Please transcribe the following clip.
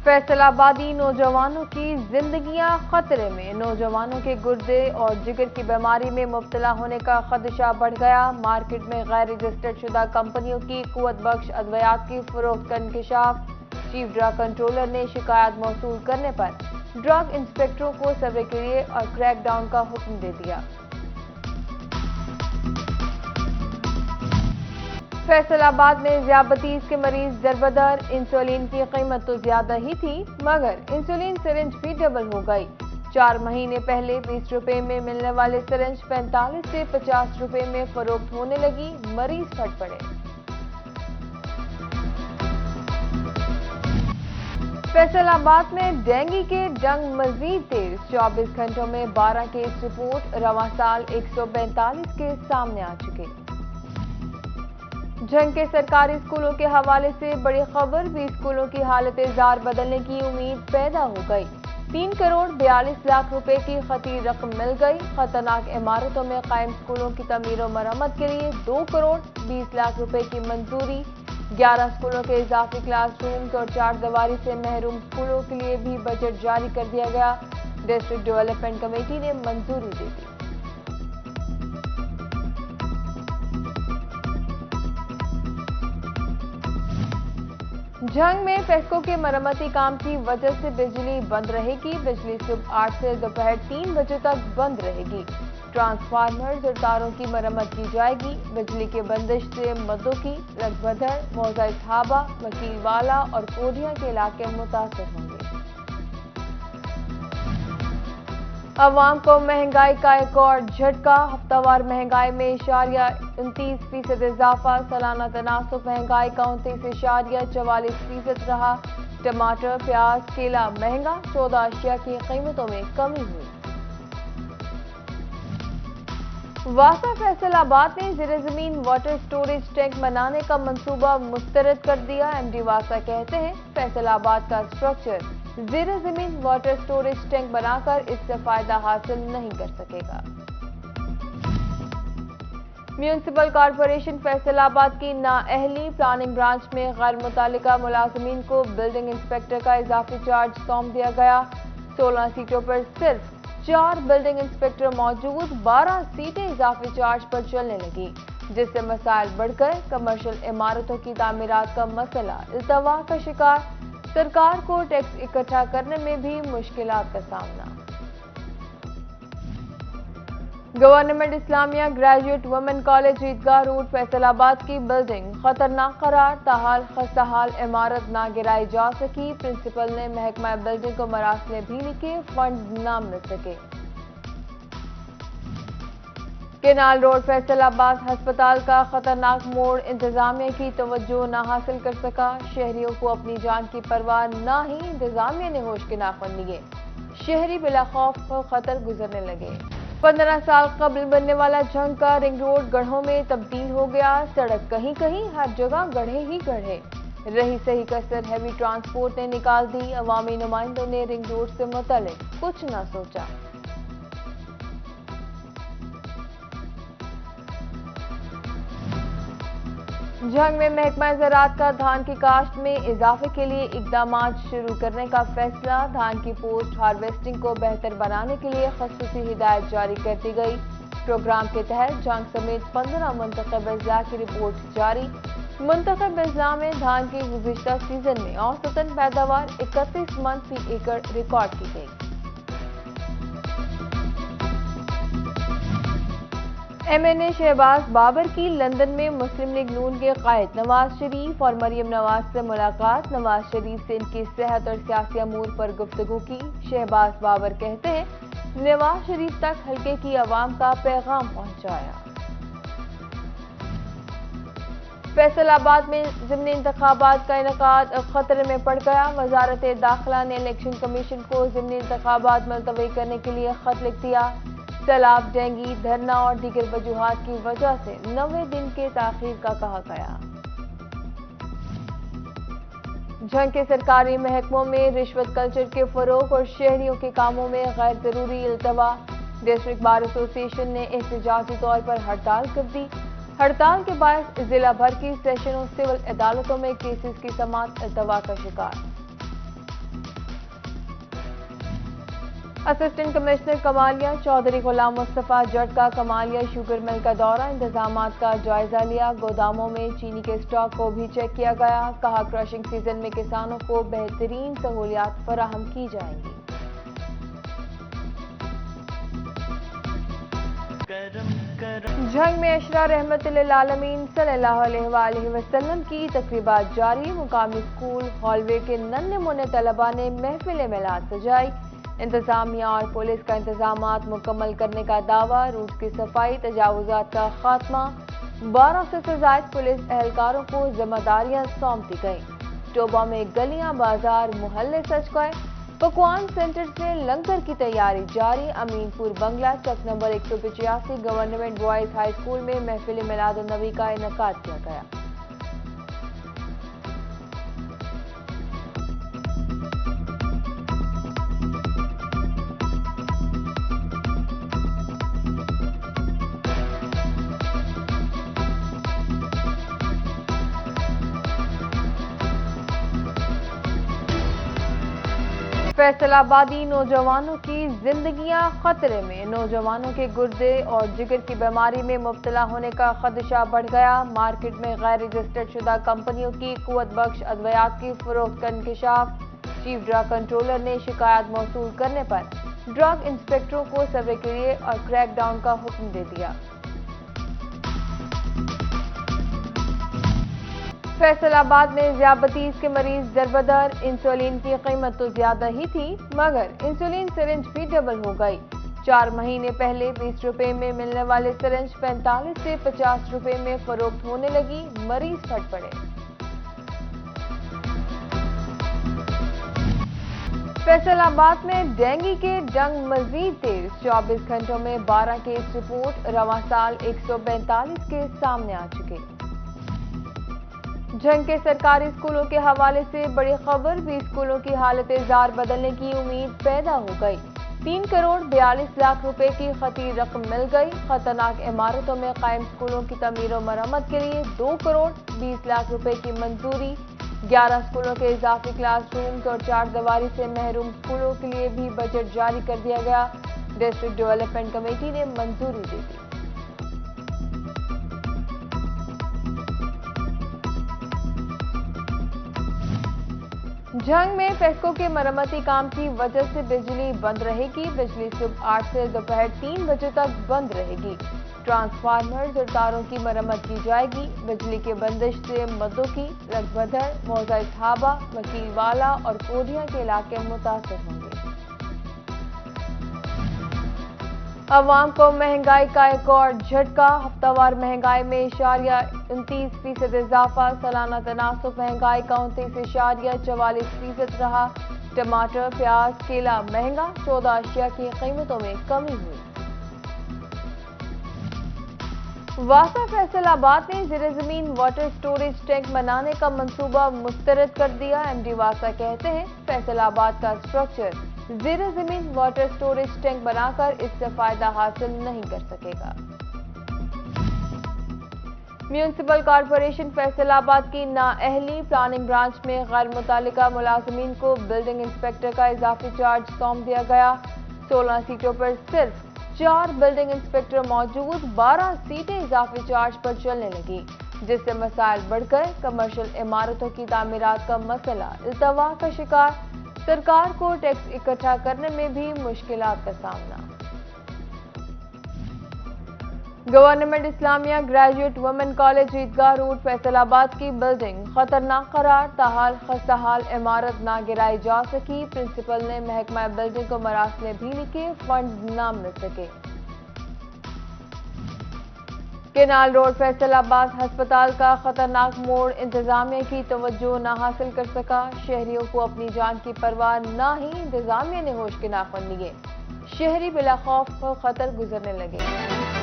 فیصل آبادی نوجوانوں کی زندگیاں خطرے میں، نوجوانوں کے گردے اور جگر کی بیماری میں مبتلا ہونے کا خدشہ بڑھ گیا۔ مارکیٹ میں غیر رجسٹرڈ شدہ کمپنیوں کی قوت بخش ادویات کی فروخت کا انکشاف۔ چیف ڈرگ کنٹرولر نے شکایات موصول کرنے پر ڈرگ انسپکٹروں کو سروے کے لیے اور کریک ڈاؤن کا حکم دے دیا۔ فیصل آباد میں ذیابیطس کے مریض دربدر، انسولین کی قیمت تو زیادہ ہی تھی مگر انسولین سرنج بھی ڈبل ہو گئی۔ 4 مہینے پہلے 20 روپے میں ملنے والے سرنج 45 سے 50 روپے میں فروخت ہونے لگی، مریض پھٹ پڑے۔ فیصل آباد میں ڈینگی کے ڈنگ مزید تیز، 24 گھنٹوں میں 12 کیس رپورٹ، رواں سال 142 کیس سامنے آ چکے۔ جنگ کے سرکاری اسکولوں کے حوالے سے بڑی خبر، بھی اسکولوں کی حالت زار بدلنے کی امید پیدا ہو گئی۔ 3 کروڑ 42 لاکھ روپے کی خطیر رقم مل گئی۔ خطرناک عمارتوں میں قائم اسکولوں کی تعمیر و مرمت کے لیے 2 کروڑ 20 لاکھ روپے کی منظوری۔ 11 اسکولوں کے اضافی کلاس رومز اور 4 دیواری سے محروم اسکولوں کے لیے بھی بجٹ جاری کر دیا گیا۔ ڈسٹرکٹ ڈیولپمنٹ کمیٹی نے منظوری دے دی۔ جنگ میں پیسکو کے مرمتی کام کی وجہ سے بجلی بند رہے گی، بجلی صبح 8 سے دوپہر 3 بجے تک بند رہے گی۔ ٹرانسفارمرز اور تاروں کی مرمت کی جائے گی۔ بجلی کے بندش سے مدو کی، رگبدھر، موزہ تھابہ، وکیل والا اور کوڈیا کے علاقے متاثر ہوں گے۔ عوام کو مہنگائی کا ایک اور جھٹکا، ہفتہ وار مہنگائی میں 29% اضافہ، سالانہ تناسب مہنگائی کا 29.44% رہا۔ ٹماٹر، پیاز، کیلا مہنگا، 14 اشیاء کی قیمتوں میں کمی ہوئی۔ واسا فیصل آباد نے زیر زمین واٹر سٹوریج ٹینک بنانے کا منصوبہ مسترد کر دیا۔ ایم ڈی واسا کہتے ہیں فیصل آباد کا اسٹرکچر زیر زمین واٹر سٹوریج ٹینک بنا کر اس سے فائدہ حاصل نہیں کر سکے گا۔ میونسپل کارپوریشن فیصل آباد کی نااہلی، پلاننگ برانچ میں غیر متعلقہ ملازمین کو بلڈنگ انسپکٹر کا اضافی چارج سونپ دیا گیا۔ 16 سیٹوں پر صرف 4 بلڈنگ انسپکٹر موجود، 12 سیٹیں اضافی چارج پر چلنے لگی، جس سے مسائل بڑھ گئے۔ کمرشل عمارتوں کی تعمیرات کا مسئلہ التوا کا شکار، سرکار کو ٹیکس اکٹھا کرنے میں بھی مشکلات کا سامنا۔ گورنمنٹ اسلامیہ گریجویٹ وومن کالج عیدگاہ روڈ فیصل آباد کی بلڈنگ خطرناک قرار، تاحال خستحال عمارت نہ گرائی جا سکی۔ پرنسپل نے محکمہ بلڈنگ کو مراسلے بھی لکھے، فنڈز نہ مل سکے۔ کینال روڈ فیصل آباد ہسپتال کا خطرناک موڑ انتظامیہ کی توجہ نہ حاصل کر سکا۔ شہریوں کو اپنی جان کی پرواہ نہ ہی، انتظامیہ نے ہوش کے ناخن لیے، شہری بلا خوف خطر گزرنے لگے۔ 15 سال قبل بننے والا جنگ کا رنگ روڈ گڑھوں میں تبدیل ہو گیا، سڑک کہیں کہیں ہر جگہ گڑھے ہی گڑھے، رہی صحیح کسر ہیوی ٹرانسپورٹ نے نکال دی۔ عوامی نمائندوں نے رنگ روڈ سے متعلق کچھ نہ سوچا۔ جنگ میں محکمہ زراعت کا دھان کی کاشت میں اضافے کے لیے اقدامات شروع کرنے کا فیصلہ، دھان کی پوسٹ ہارویسٹنگ کو بہتر بنانے کے لیے خصوصی ہدایت جاری کر دی گئی۔ پروگرام کے تحت جنگ سمیت 15 منتخب اضلاع کی رپورٹ جاری۔ منتخب اضلاع میں دھان کی گزشتہ سیزن میں اوسطاً پیداوار 31 من فی ایکڑ ریکارڈ کی گئی۔ ایم این اے شہباز بابر کی لندن میں مسلم لیگ نون کے قائد نواز شریف اور مریم نواز سے ملاقات، نواز شریف سے ان کی صحت اور سیاسی امور پر گفتگو کی۔ شہباز بابر کہتے ہیں نواز شریف تک حلقے کی عوام کا پیغام پہنچایا۔ فیصل آباد میں ضمنی انتخابات کا انعقاد خطرے میں پڑ گیا۔ وزارت داخلہ نے الیکشن کمیشن کو ضمنی انتخابات ملتوی کرنے کے لیے خط لکھ دیا۔ سیلاب، ڈینگی، دھرنا اور دیگر وجوہات کی وجہ سے 90 دن کے تاخیر کا کہا گیا۔ جنگ کے سرکاری محکموں میں رشوت کلچر کے فروغ اور شہریوں کے کاموں میں غیر ضروری التوا، ڈسٹرکٹ بار ایسوسی ایشن نے احتجاجی طور پر ہڑتال کر دی۔ ہڑتال کے باعث ضلع بھر کی سیشن اور سول عدالتوں میں کیسز کی سماعت التوا کا شکار۔ اسسٹنٹ کمشنر کمالیہ چودھری غلام مصطفیٰ جٹ کا کمالیہ شوگر مل کا دورہ، انتظامات کا جائزہ لیا، گوداموں میں چینی کے اسٹاک کو بھی چیک کیا گیا، کہا کرشنگ سیزن میں کسانوں کو بہترین سہولیات فراہم کی جائیں گی۔ جھنگ میں اشرار رحمت للعالمین صلی اللہ علیہ وآلہ وسلم کی تقریبات جاری، مقامی اسکول ہال وے کے ننھے منھے طلباء نے محفل میلاد سجائی، انتظامیہ اور پولیس کا انتظامات مکمل کرنے کا دعویٰ، روٹ کی صفائی، تجاوزات کا خاتمہ، 1200 سے زائد پولیس اہلکاروں کو ذمہ داریاں سونپ دی گئیں، ٹوبہ میں گلیاں بازار محلے سج گئے، پکوان سینٹر سے لنگر کی تیاری جاری، امین پور بنگلہ چک number 185 government boys high school میں محفل میلاد النبی کا انعقاد کیا گیا۔ فیصل آبادی نوجوانوں کی زندگیاں خطرے میں، نوجوانوں کے گردے اور جگر کی بیماری میں مبتلا ہونے کا خدشہ بڑھ گیا، مارکیٹ میں غیر رجسٹرڈ شدہ کمپنیوں کی قوت بخش ادویات کی فروخت کا انکشاف، چیف ڈرگ کنٹرولر نے شکایات موصول کرنے پر ڈرگ انسپکٹروں کو سروے کے لیے اور کریک ڈاؤن کا حکم دے دیا۔ فیصل آباد میں ذیابیطس کے مریض دربدر، انسولین کی قیمت تو زیادہ ہی تھی مگر انسولین سرنج بھی ڈبل ہو گئی، 4 مہینے پہلے 20 روپے میں ملنے والے سرنج 45 سے 50 روپے میں فروخت ہونے لگی، مریض پھٹ پڑے۔ فیصل آباد میں ڈینگی کے ڈنگ مزید تیز، 24 گھنٹوں میں 12 کیس رپورٹ، رواں سال 142 کیس سامنے آ چکے۔ جھنگ کے سرکاری اسکولوں کے حوالے سے بڑی خبر، بھی اسکولوں کی حالت زار بدلنے کی امید پیدا ہو گئی، 3 کروڑ 42 لاکھ روپے کی خطیر رقم مل گئی، خطرناک عمارتوں میں قائم اسکولوں کی تعمیر و مرمت کے لیے 2 کروڑ 20 لاکھ روپے کی منظوری، 11 اسکولوں کے اضافی کلاس رومز اور 4 دیواری سے محروم اسکولوں کے لیے بھی بجٹ جاری کر دیا گیا، ڈسٹرکٹ ڈیولپمنٹ کمیٹی نے منظوری دے دی۔ جھنگ میں فیسکو کے مرمتی کام کی وجہ سے بجلی بند رہے گی، بجلی صبح 8 سے دوپہر 3 بجے تک بند رہے گی، ٹرانسفارمرز اور تاروں کی مرمت کی جائے گی، بجلی کے بندش سے مدو کی، لکبدر، موزہ صحابہ، وکیل والا اور کوڈیا کے علاقے متاثر ہوں گے۔ عوام کو مہنگائی کا ایک اور جھٹکا، ہفتہ وار مہنگائی میں 29% اضافہ، سالانہ تناسب مہنگائی کا 29.44% رہا، ٹماٹر، پیاز، کیلا مہنگا، 14 اشیاء کی قیمتوں میں کمی ہوئی۔ واسا فیصل آباد نے زیر زمین واٹر سٹوریج ٹینک بنانے کا منصوبہ مسترد کر دیا، ایم ڈی واسا کہتے ہیں فیصل آباد کا اسٹرکچر زیر زمین واٹر سٹوریج ٹینک بنا کر اس سے فائدہ حاصل نہیں کر سکے گا۔ میونسپل کارپوریشن فیصل آباد کی نااہلی، پلاننگ برانچ میں غیر متعلقہ ملازمین کو بلڈنگ انسپکٹر کا اضافی چارج سونپ دیا گیا، 16 سیٹوں پر صرف 4 بلڈنگ انسپکٹر موجود، 12 سیٹیں اضافی چارج پر چلنے لگی، جس سے مسائل بڑھ گئے، کمرشل عمارتوں کی تعمیرات کا مسئلہ التوا کا شکار، سرکار کو ٹیکس اکٹھا کرنے میں بھی مشکلات کا سامنا۔ گورنمنٹ اسلامیہ گریجویٹ وومن کالج عیدگاہ روڈ فیصل آباد کی بلڈنگ خطرناک قرار، تاحال خستحال عمارت نہ گرائی جا سکی، پرنسپل نے محکمہ بلڈنگ کو مراسلے بھی لکھے، فنڈ نہ مل سکے۔ کینال روڈ فیصل آباد ہسپتال کا خطرناک موڑ، انتظامیہ کی توجہ نہ حاصل کر سکا، شہریوں کو اپنی جان کی پرواہ نہ ہی، انتظامیہ نے ہوش کے ناخن لیے، شہری بلا خوف و خطر گزرنے لگے۔